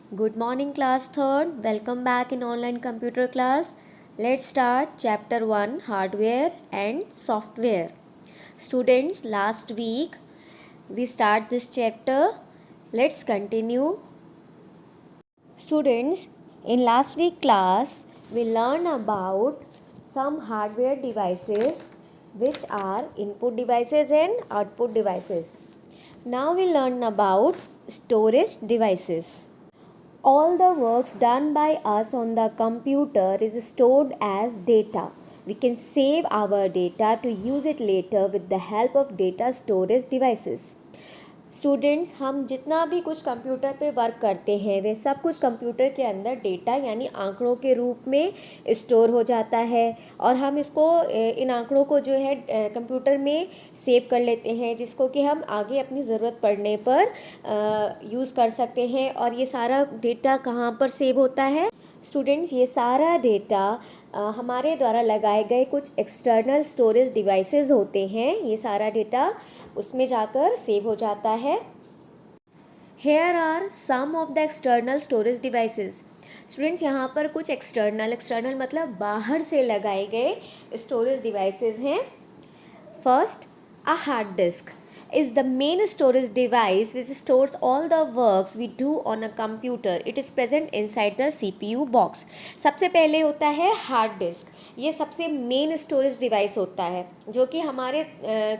Good morning, class third. Welcome back in online computer class. Let's start chapter 1 hardware and software. Students, last week we start this chapter. Let's continue. Students, in last week class we learned about some hardware devices which are input devices and output devices. Now we learn about storage devices. All the works done by us on the computer is stored as data. We can save our data to use it later with the help of data storage devices. Students, हम जितना भी कुछ computer पे work करते हैं वे सब कुछ computer के अंदर डेटा यानी आंकड़ों के रूप में स्टोर हो जाता है और हम इसको इन आंकड़ों को जो है कंप्यूटर में सेव कर लेते हैं, जिसको कि हम आगे अपनी ज़रूरत पड़ने पर यूज़ कर सकते हैं। और ये सारा डेटा कहाँ पर सेव होता है स्टूडेंट्स? ये सारा डेटा हमारे द्वारा लगाए गए कुछ एक्सटर्नल स्टोरेज डिवाइसेस होते हैं। ये सारा डेटा उसमें जाकर सेव हो जाता है। Here are some of the external storage devices. Students, यहाँ पर कुछ एक्सटर्नल मतलब बाहर से लगाए गए स्टोरेज डिवाइसेस हैं। First, a hard disk is the main storage device which stores all the works we do on a computer. It is present inside the CPU box. सबसे पहले होता है हार्ड डिस्क। ये सबसे मेन स्टोरेज डिवाइस होता है जो कि हमारे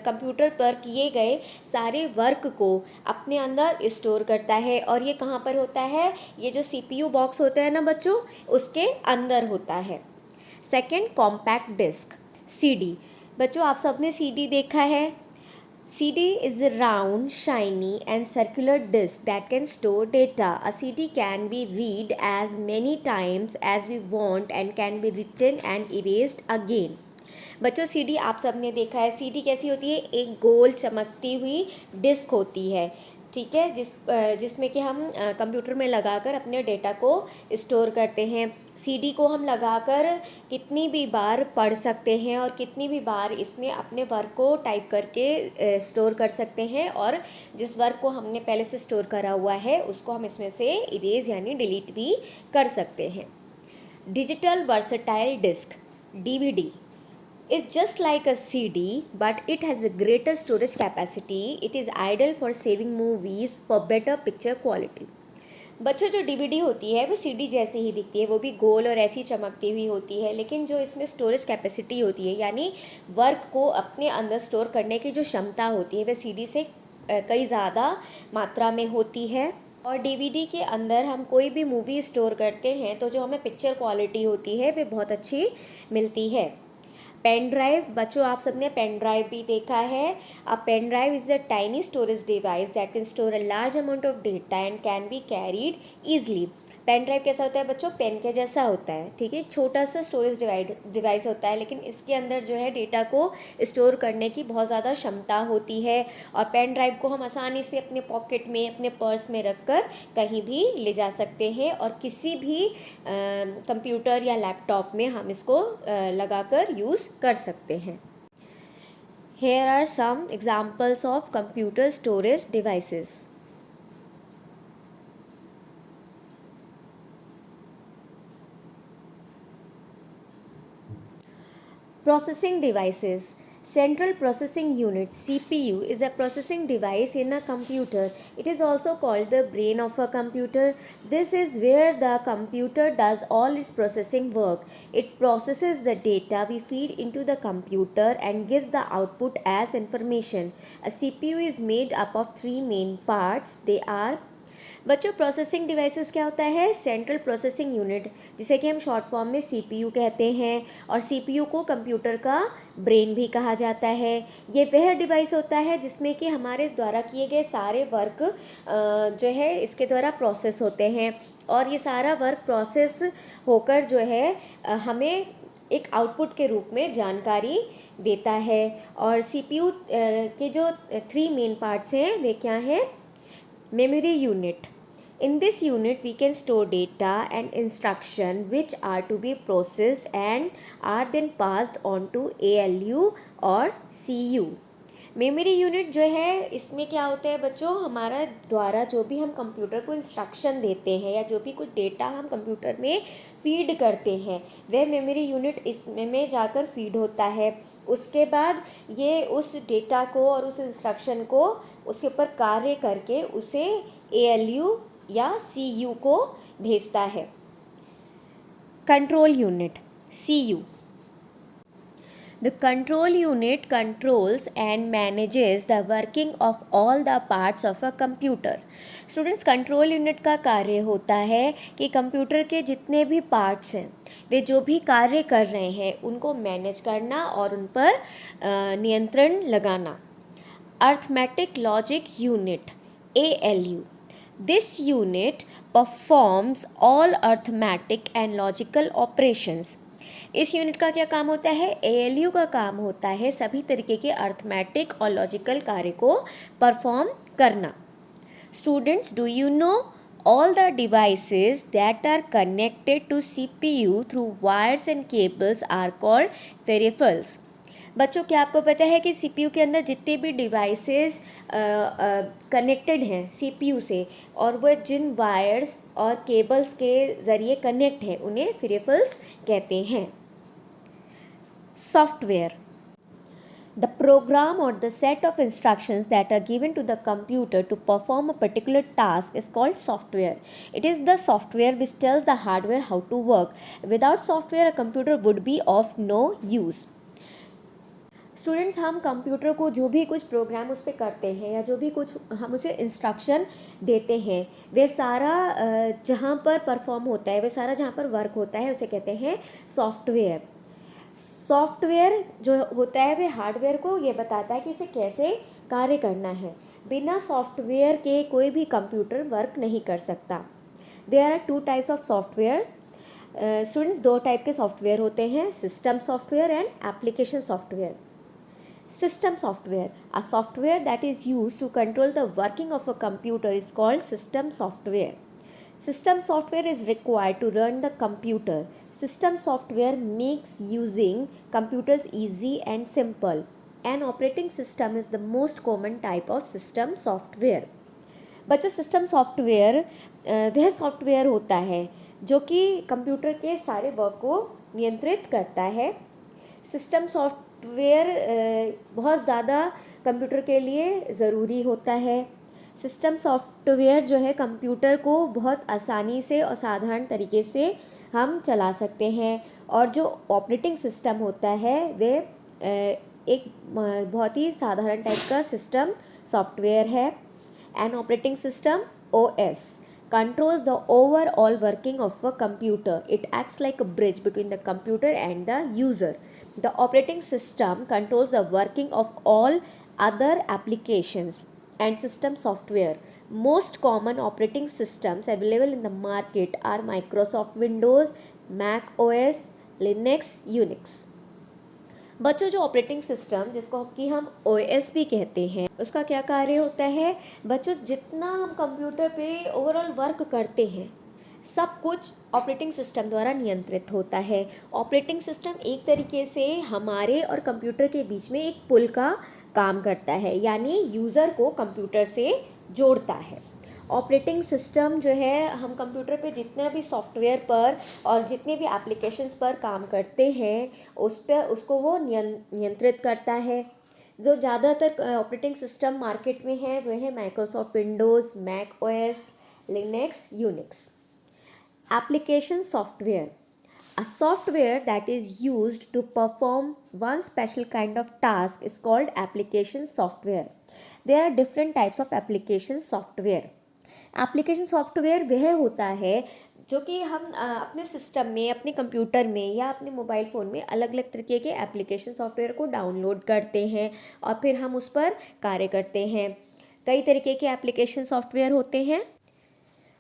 कंप्यूटर पर किए गए सारे वर्क को अपने अंदर स्टोर करता है। और ये कहाँ पर होता है? ये जो CPU बॉक्स होता है ना बच्चों, उसके अंदर होता है। Second, compact disc, CD। बच्चों, आप सबने CD देखा है। CD is a round, shiny and circular disk that can store data. A CD can be read as many times as we want and can be written and erased again. बच्चों, CD आप सबने देखा है। CD कैसी होती है? एक गोल चमकती हुई डिस्क होती है, ठीक है, जिसमें कि हम कंप्यूटर में लगाकर अपने डेटा को स्टोर करते हैं। CD को हम लगाकर कितनी भी बार पढ़ सकते हैं और कितनी भी बार इसमें अपने वर्क को टाइप करके स्टोर कर सकते हैं। और जिस वर्क को हमने पहले से स्टोर करा हुआ है उसको हम इसमें से इरेज यानी डिलीट भी कर सकते हैं। Digital versatile disc, DVD is just like a CD, but it has a greater storage capacity. It is ideal for saving movies for better picture quality. बच्चों, जो DVD होती है वो CD जैसी ही दिखती है, वो भी गोल और ऐसी चमकती हुई होती है, लेकिन जो इसमें स्टोरेज कैपेसिटी होती है यानी वर्क को अपने अंदर स्टोर करने की जो क्षमता होती है वह CD से कई ज़्यादा मात्रा में होती है। और DVD के अंदर हम कोई भी मूवी स्टोर करते हैं तो जो हमें पिक्चर क्वालिटी होती है वह बहुत अच्छी मिलती है। पेन ड्राइव, बच्चों आप सबने पेन ड्राइव भी देखा है। A pen drive is a tiny storage device that can store a large amount of data and can be carried easily. Pen drive कैसा होता है बच्चों? पेन के जैसा होता है, ठीक है, छोटा सा स्टोरेज डिवाइस होता है, लेकिन इसके अंदर जो है डेटा को स्टोर करने की बहुत ज़्यादा क्षमता होती है। और पेन ड्राइव को हम आसानी से अपने पॉकेट में, अपने पर्स में रखकर कहीं भी ले जा सकते हैं और किसी भी कंप्यूटर या लैपटॉप में हम इसको लगाकर यूज़ कर सकते हैं। Here are some examples of computer storage devices. Processing devices. Central Processing Unit CPU is a processing device in a computer. It is also called the brain of a computer. This is where the computer does all its processing work. It processes the data we feed into the computer and gives the output as information. A CPU is made up of three main parts. They are बच्चों, processing devices क्या होता है? Central processing unit, जिसे कि हम short form में CPU कहते हैं। और CPU को कंप्यूटर का ब्रेन भी कहा जाता है। ये वह डिवाइस होता है जिसमें कि हमारे द्वारा किए गए सारे वर्क जो है इसके द्वारा प्रोसेस होते हैं और ये सारा वर्क प्रोसेस होकर जो है हमें एक आउटपुट के रूप में जानकारी देता है। और CPU के जो थ्री मेन पार्ट्स हैं वे क्या हैं? Memory unit. In this unit we can store data and instruction which are to be processed and are then passed on to ALU or CU. Memory unit जो है इसमें क्या होता है बच्चों, हमारा द्वारा जो भी हम कंप्यूटर को इंस्ट्रक्शन देते हैं या जो भी कुछ डेटा हम कंप्यूटर में फीड करते हैं वह मेमोरी यूनिट इसमें जाकर फीड होता है। उसके बाद ये उस डेटा को और उस इंस्ट्रक्शन को उसके ऊपर कार्य करके उसे ALU या CU को भेजता है। Control unit CU. The control unit controls and manages the working of all the parts of a computer. Students, control unit का कार्य होता है कि कंप्यूटर के जितने भी पार्ट्स हैं वे जो भी कार्य कर रहे हैं उनको मैनेज करना और उन पर नियंत्रण लगाना। Arithmetic logic unit ALU. This unit performs all arithmetic and logical operations. इस यूनिट का क्या काम होता है? ALU का काम होता है सभी तरीके के अर्थमेटिक और लॉजिकल कार्य को परफॉर्म करना। Students, do you know all the devices that are connected to CPU through wires and cables are called peripherals. बच्चों, क्या आपको पता है कि CPU के अंदर जितने भी डिवाइसेस कनेक्टेड हैं CPU से और वह जिन वायर्स और केबल्स के ज़रिए कनेक्ट हैं उन्हें peripherals कहते हैं। Software. The program or the set of instructions that are given to the computer to perform a particular task is called software. It is the software which tells the hardware how to work. Without software, a computer would be of no use. Students, हम computer को जो भी कुछ programme उस पर करते हैं या जो भी कुछ हम उसे इंस्ट्रक्शन देते हैं वे सारा जहाँ पर परफॉर्म होता है, वे सारा जहाँ पर वर्क होता है उसे कहते हैं सॉफ्टवेयर। सॉफ्टवेयर जो होता है वे हार्डवेयर को ये बताता है कि उसे कैसे कार्य करना है। बिना सॉफ्टवेयर के कोई भी कंप्यूटर वर्क नहीं कर सकता। There are 2 types of software. Students, 2 type के सॉफ्टवेयर होते हैं, system software and application software. System software. A software that is used to control the working of a computer is called system software. System software is required to run the computer. System software makes using computers easy and simple. An operating system is the most common type of system software. बच्चों, system software वह software होता है जो कि computer के सारे work को नियंत्रित करता है। सिस्टम सॉफ्टवेयर बहुत ज़्यादा कंप्यूटर के लिए ज़रूरी होता है। सिस्टम सॉफ्टवेयर जो है कंप्यूटर को बहुत आसानी से और साधारण तरीके से हम चला सकते हैं और जो ऑपरेटिंग सिस्टम होता है वे एक बहुत ही साधारण टाइप का सिस्टम सॉफ्टवेयर है। An operating system OS controls the overall working of a computer. It acts like a bridge between the computer and the user. The operating system controls the working of all other applications and system software. Most common operating systems available in the market are Microsoft Windows, Mac OS, Linux, Unix. बच्चों, जो operating system जिसको कि हम OS भी कहते हैं उसका क्या कार्य होता है? बच्चों, जितना हम कंप्यूटर पे ओवरऑल वर्क करते हैं सब कुछ ऑपरेटिंग सिस्टम द्वारा नियंत्रित होता है। ऑपरेटिंग सिस्टम एक तरीके से हमारे और कंप्यूटर के बीच में एक पुल का काम करता है, यानी यूज़र को कंप्यूटर से जोड़ता है। ऑपरेटिंग सिस्टम जो है हम कंप्यूटर पे जितने भी सॉफ्टवेयर पर और जितने भी एप्लीकेशंस पर काम करते हैं उसको वो नियंत्रित करता है। जो ज़्यादातर ऑपरेटिंग सिस्टम मार्केट में है वह है Microsoft Windows, Mac OS, Linux, Unix. Application software. A software that is used to perform one special kind of task is called application software. There are different types of application software. Application software वह होता है जो कि हम अपने system में, अपने computer में या अपने मोबाइल फ़ोन में अलग अलग तरीके के एप्लीकेशन सॉफ्टवेयर को डाउनलोड करते हैं और फिर हम उस पर कार्य करते हैं। कई तरीके के एप्लीकेशन सॉफ्टवेयर होते हैं।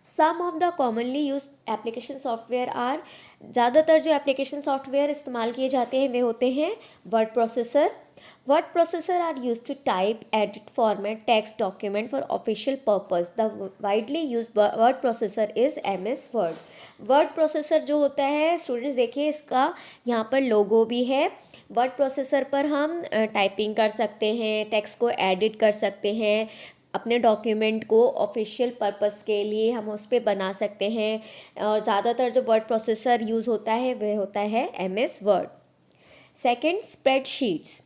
Some of the commonly used application software are, ज़्यादातर जो एप्लीकेशन सॉफ्टवेयर इस्तेमाल किए जाते हैं वे होते हैं word processor. Word processor are use to type, edit, format text document for official purpose. The widely use word processor is MS word. Word processor जो होता है स्टूडेंट्स देखिए इसका यहाँ पर लोगो भी है. वर्ड प्रोसेसर पर हम टाइपिंग कर सकते हैं, टेक्स्ट को एडिट कर सकते हैं, अपने डॉक्यूमेंट को ऑफिशियल पर्पस के लिए हम उस पर बना सकते हैं। और ज़्यादातर जो वर्ड प्रोसेसर यूज़ होता है वह होता है MS word. Second, spreadsheets.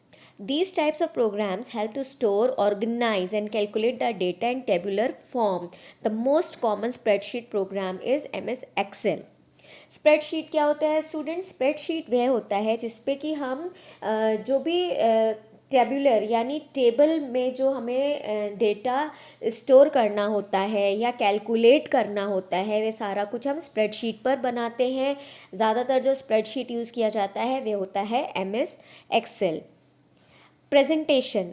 These types of programs help to store, organize and calculate the data in tabular form. The most common spreadsheet program is MS Excel. Spreadsheet क्या होता है student? Spreadsheet वह होता है जिसपे कि हम जो भी टेबुलर यानी टेबल में जो हमें डेटा स्टोर करना होता है या कैलकुलेट करना होता है, वह सारा कुछ हम स्प्रेडशीट पर बनाते हैं। ज़्यादातर जो स्प्रेडशीट यूज़ किया जाता है वह होता है MS Excel. Presentation.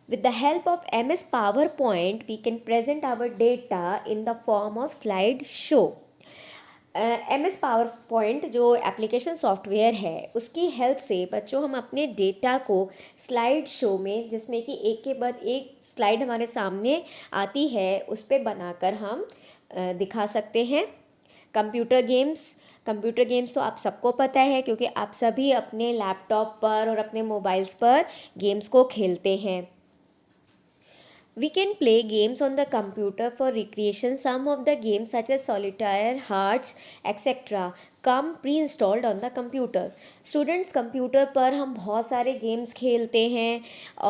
With the help of MS PowerPoint, we can present our data in the form of slide show. MS PowerPoint जो एप्लीकेशन सॉफ्टवेयर है उसकी हेल्प से बच्चों हम अपने डेटा को स्लाइड शो में, जिसमें कि एक के बाद एक स्लाइड हमारे सामने आती है, उस पर बनाकर हम दिखा सकते हैं। कंप्यूटर गेम्स तो आप सबको पता है क्योंकि आप सभी अपने लैपटॉप पर और अपने मोबाइल्स पर गेम्स को खेलते हैं। We can play games on the computer for recreation. Some of the games such as solitaire, hearts, etc. come pre-installed on the computer. Students, computer पर हम बहुत सारे गेम्स खेलते हैं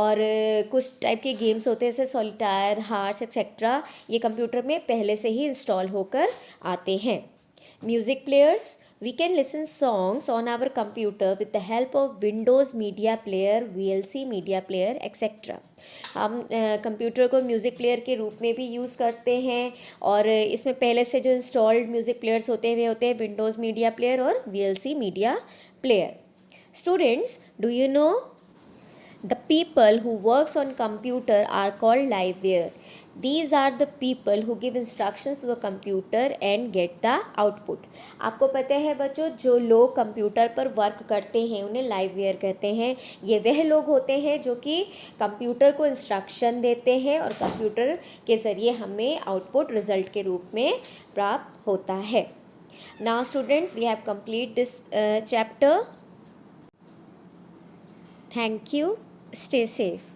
और कुछ टाइप के गेम्स होते हैं जैसे सॉलिटायर, हार्ट्स एक्सेट्रा, ये कंप्यूटर में पहले से ही इंस्टॉल होकर आते हैं। Music players. We can listen songs on our computer with the help of Windows Media Player, VLC Media Player, etc. हम कंप्यूटर को म्यूज़िक प्लेयर के रूप में भी यूज़ करते हैं और इसमें पहले से जो इंस्टॉल्ड म्यूज़िक प्लेयर्स होते हैं वे होते हैं विंडोज़ मीडिया प्लेयर और VLC media player. Students, do you know the people who works on computer are called liveware. These are the people who give instructions to the computer and get the output. आपको पता है बच्चों, जो लोग computer पर work करते हैं उन्हें लाइववेयर कहते हैं। ये वह लोग होते हैं जो कि कंप्यूटर को इंस्ट्रक्शन देते हैं और कंप्यूटर के ज़रिए हमें आउटपुट रिजल्ट के रूप में प्राप्त होता है। Now students, we have complete this chapter. Thank you. Stay safe.